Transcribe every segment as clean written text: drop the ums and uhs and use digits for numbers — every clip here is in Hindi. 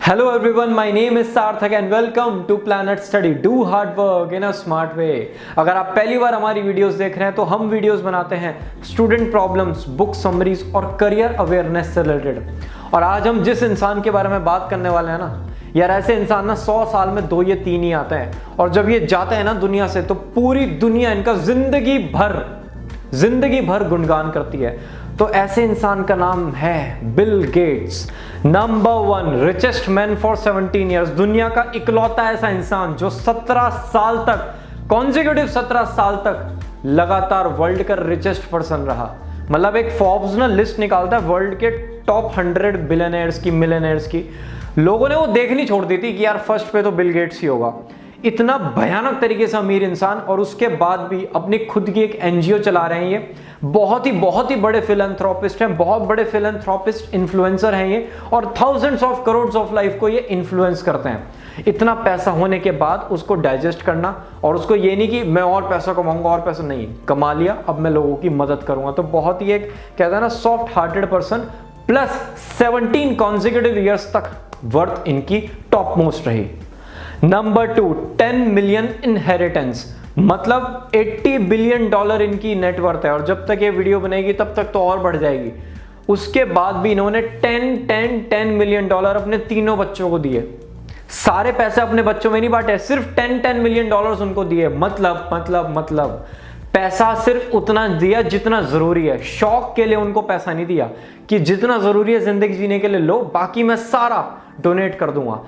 Hello everyone, my name is Sarthak and welcome to Planet Study. Do hard work in a smart way. अगर आप पहली बार हमारी वीडियोस देख रहे हैं तो हम वीडियोस बनाते हैं स्टूडेंट प्रॉब्लम्स, बुक समरीज और करियर अवेयरनेस से रिलेटेड। और आज हम जिस इंसान के बारे में बात करने वाले हैं ना यार, ऐसे इंसान ना 100 साल में 2 या 3 ही आते हैं, और जब ये जाते हैं ना दुनिया से तो पूरी दुनिया इनका जिंदगी भर गुणगान करती है। तो ऐसे इंसान का नाम है Bill Gates, number 1 richest man for 17 years. दुनिया का इकलौता ऐसा इंसान जो 17 साल तक कॉन्जिक्यूटिव 17 साल तक लगातार वर्ल्ड का रिचेस्ट पर्सन रहा। मतलब एक फोर्ब्स ना लिस्ट निकालता है वर्ल्ड के टॉप 100 बिलियनर्स की, मिलियनर्स की। लोगों ने वो देखनी छोड़ दी थी कि यार फर्स्ट पे तो बिल गेट्स ही होगा। इतना भयानक तरीके से अमीर इंसान, और उसके बाद भी अपनी खुद की एक एनजीओ चला रहे हैं। ये बहुत ही बड़े फिलैंथ्रोपिस्ट हैं, बहुत बड़े फिलैंथ्रोपिस्ट इन्फ्लुएंसर हैं ये, और thousands of crores of life को ये इन्फ्लुएंस करते हैं। इतना पैसा होने के बाद उसको डाइजेस्ट करना, और उसको ये नहीं कि मैं और पैसा कमाऊंगा, और पैसा नहीं कमा लिया अब मैं लोगों की मदद करूंगा। तो बहुत ही एक कहता है ना soft hearted person, plus 17 consecutive years तक वर्थ इनकी टॉप मोस्ट रही। नंबर 2 10 मिलियन इनहेरिटेंस, मतलब $80 बिलियन इनकी नेटवर्थ है, और जब तक ये वीडियो बनेगी तब तक तो और बढ़ जाएगी। उसके बाद भी इन्होंने 10 मिलियन डॉलर अपने तीनों बच्चों को दिए। सारे पैसे अपने बच्चों में नहीं बांटे, सिर्फ 10 मिलियन डॉलर उनको दिए। मतलब पैसा सिर्फ उतना दिया जितना जरूरी है। शौक के लिए उनको पैसा नहीं दिया कि जितना जरूरी है जिंदगी जीने के लिए लो, बाकी मैं सारा डोनेट कर दूंगा।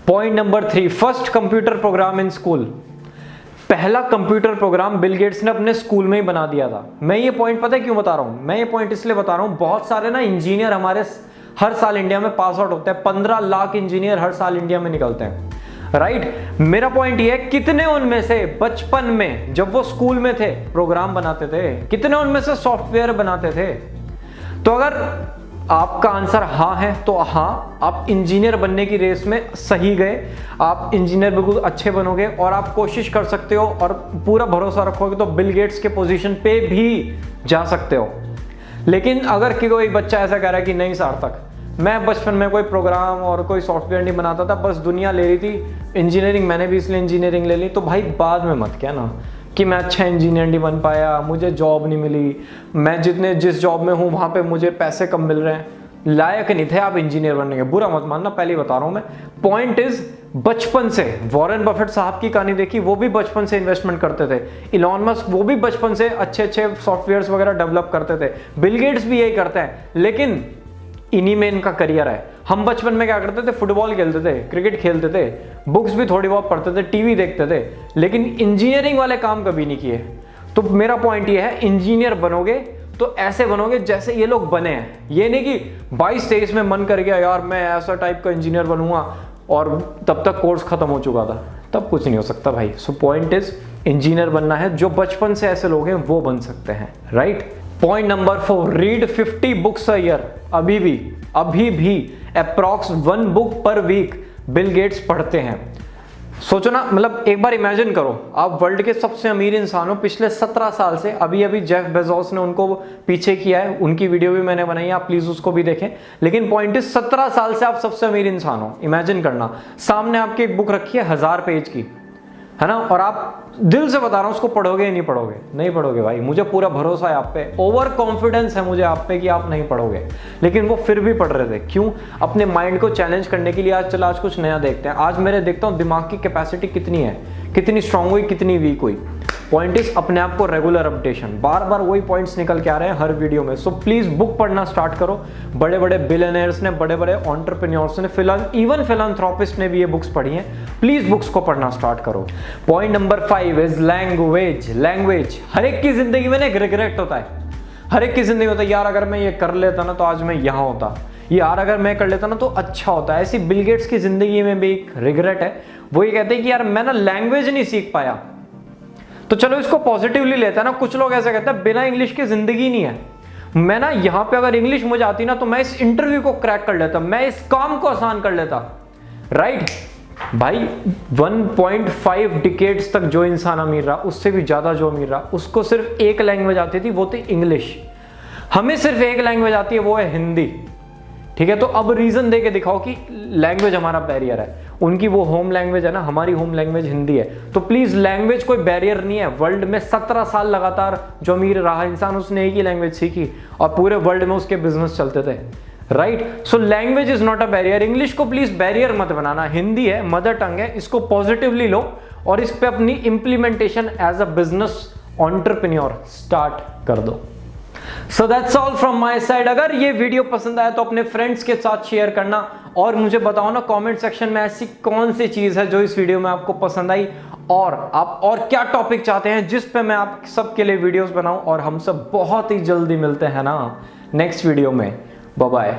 Point number 3 first computer program in school. पहला कंप्यूटर प्रोग्राम बिल गेट्स ने अपने स्कूल में ही बना दिया था। मैं ये पॉइंट पता है क्यों बता रहा हूं? मैं ये पॉइंट इसलिए बता रहा हूं, बहुत सारे ना इंजीनियर हमारे हर साल इंडिया में पास आउट होते हैं। 15 लाख इंजीनियर हर साल इंडिया में निकलते हैं, राइट। मेरा पॉइंट ये है, कितने उनमें से बचपन में जब वो स्कूल में थे प्रोग्राम बनाते थे, कितने उनमें से सॉफ्टवेयर बनाते थे? तो अगर आपका आंसर हाँ है तो हाँ, आप इंजीनियर बनने की रेस में सही गए। आप इंजीनियर बिल्कुल अच्छे बनोगे, और आप कोशिश कर सकते हो और पूरा भरोसा रखोगे तो बिल गेट्स के पोजीशन पे भी जा सकते हो। लेकिन अगर कोई बच्चा ऐसा कह रहा है कि नहीं सार्थक, मैं बचपन में कोई प्रोग्राम और कोई सॉफ्टवेयर नहीं बनाता था, बस दुनिया ले रही थी इंजीनियरिंग, मैंने भी इसलिए इंजीनियरिंग ले ली, तो भाई बाद में मत कहना कि मैं अच्छा इंजीनियर नहीं बन पाया, मुझे जॉब नहीं मिली, मैं जिस जॉब में हूँ वहाँ पे मुझे पैसे कम मिल रहे हैं। लायक नहीं थे आप इंजीनियर बनने के, बुरा मत मानना, पहले बता रहा हूँ मैं। पॉइंट इज, बचपन से वॉरेन बफेट साहब की कहानी देखी, वो भी बचपन से इन्वेस्टमेंट करते थे। इलॉन मस्क वो भी बचपन से अच्छे सॉफ्टवेयर्स वगैरह डेवलप करते थे। बिल गेट्स भी यही करते हैं, लेकिन इन्हीं में इनका करियर है। हम बचपन में क्या करते थे? फुटबॉल खेलते थे, क्रिकेट खेलते थे, बुक्स भी थोड़ी बहुत पढ़ते थे, टीवी देखते थे, लेकिन इंजीनियरिंग वाले काम कभी नहीं किए। तो मेरा पॉइंट ये है, इंजीनियर बनोगे तो ऐसे बनोगे जैसे ये लोग बने हैं। ये नहीं कि 22-23 में मन कर गया यार मैं ऐसा टाइप का इंजीनियर बनूंगा, और तब तक कोर्स खत्म हो चुका था, तब कुछ नहीं हो सकता भाई। सो पॉइंट इज, इंजीनियर बनना है, जो बचपन से ऐसे लोग हैं वो बन सकते हैं, right. Point number 4 read 50 books a year. अभी भी approx 1 book per week Bill Gates पढ़ते हैं। सोचो ना, मतलब एक बार इमेजिन करो, आप वर्ल्ड के सबसे अमीर इंसान हो पिछले 17 साल से। अभी जेफ बेजोस ने उनको पीछे किया है, उनकी वीडियो भी मैंने बनाई है, आप प्लीज उसको भी देखें। लेकिन पॉइंट इज, 17 साल से आप सबसे अमीर इंसान हो। इमेजिन करना, सामने आपकी एक बुक रखी है 1000 पेज की, है ना, और आप दिल से बता रहा हूं उसको पढ़ोगे या नहीं पढ़ोगे? नहीं पढ़ोगे भाई, मुझे पूरा भरोसा है आप पे, ओवर कॉन्फिडेंस है मुझे आप पे कि आप नहीं पढ़ोगे। लेकिन वो फिर भी पढ़ रहे थे, क्यों? अपने माइंड को चैलेंज करने के लिए। आज कुछ नया देखते हैं। आज मेरे देखता हूं दिमाग की कैपेसिटी कितनी है, कितनी स्ट्रांग हुई, कितनी वीक हुई। पॉइंट इज, अपने आप को रेगुलर अपडेशन, बार बार वही पॉइंट्स निकल के आ रहे हैं हर वीडियो में। सो प्लीज बुक पढ़ना स्टार्ट करो। बड़े बड़े बिलियनर्स ने, बड़े बड़े एंटरप्रेन्योर्स ने, इवन फिलैंथ्रोपिस्ट ने भी ये बुक्स पढ़ी हैं। प्लीज बुक्स को पढ़ना स्टार्ट करो। Point number 5 is language. हर एक की जिंदगी में एक रिग्रेट होता है, हर एक की जिंदगी में होता है, यार अगर मैं ये कर लेता ना तो आज मैं यहाँ होता, यार अगर मैं कर लेता ना तो अच्छा होता। ऐसी बिल गेट्स की जिंदगी में भी एक रिग्रेट है। वो ये कहते हैं कि यार मैं ना लैंग्वेज नहीं सीख पाया। तो चलो इसको पॉजिटिवली लेते हैं ना। कुछ लोग ऐसे कहते हैं बिना इंग्लिश की जिंदगी नहीं है। मैं ना यहाँ पे अगर इंग्लिश मुझे आती ना तो मैं इस इंटरव्यू को क्रैक कर लेता, मैं इस काम को आसान कर लेता, राइट भाई। 1.5 डिकेड्स तक जो इंसान अमीर रहा, उससे भी ज्यादा जो अमीर रहा, उसको सिर्फ एक लैंग्वेज आती थी, वो थी इंग्लिश। हमें सिर्फ एक लैंग्वेज आती है, वो है हिंदी। ठीक है, तो अब रीजन दे के दिखाओ कि लैंग्वेज हमारा बैरियर है। उनकी वो होम लैंग्वेज है ना, हमारी होम लैंग्वेज हिंदी है, तो प्लीज लैंग्वेज कोई बैरियर नहीं है। वर्ल्ड में 17 साल लगातार जो अमीर रहा इंसान, उसने एक ही लैंग्वेज सीखी और पूरे वर्ल्ड में उसके बिजनेस चलते थे, right. So language is not a barrier. English को प्लीज बैरियर मत बनाना, हिंदी है, मदर टंग है, इसको पॉजिटिवली लो और इस पे अपनी implementation as a business entrepreneur start कर दो। So that's all from my side. अगर ये वीडियो पसंद आया तो अपने फ्रेंड्स के साथ शेयर करना और मुझे बताओ ना कमेंट सेक्शन में ऐसी कौन सी चीज है जो इस वीडियो में आपको पसंद आई, और आप और क्या टॉपिक चाहते हैं जिस पे मैं आप सबके लिए वीडियोस बनाऊं। और हम सब बहुत ही जल्दी मिलते हैं ना नेक्स्ट वीडियो में। Bye bye.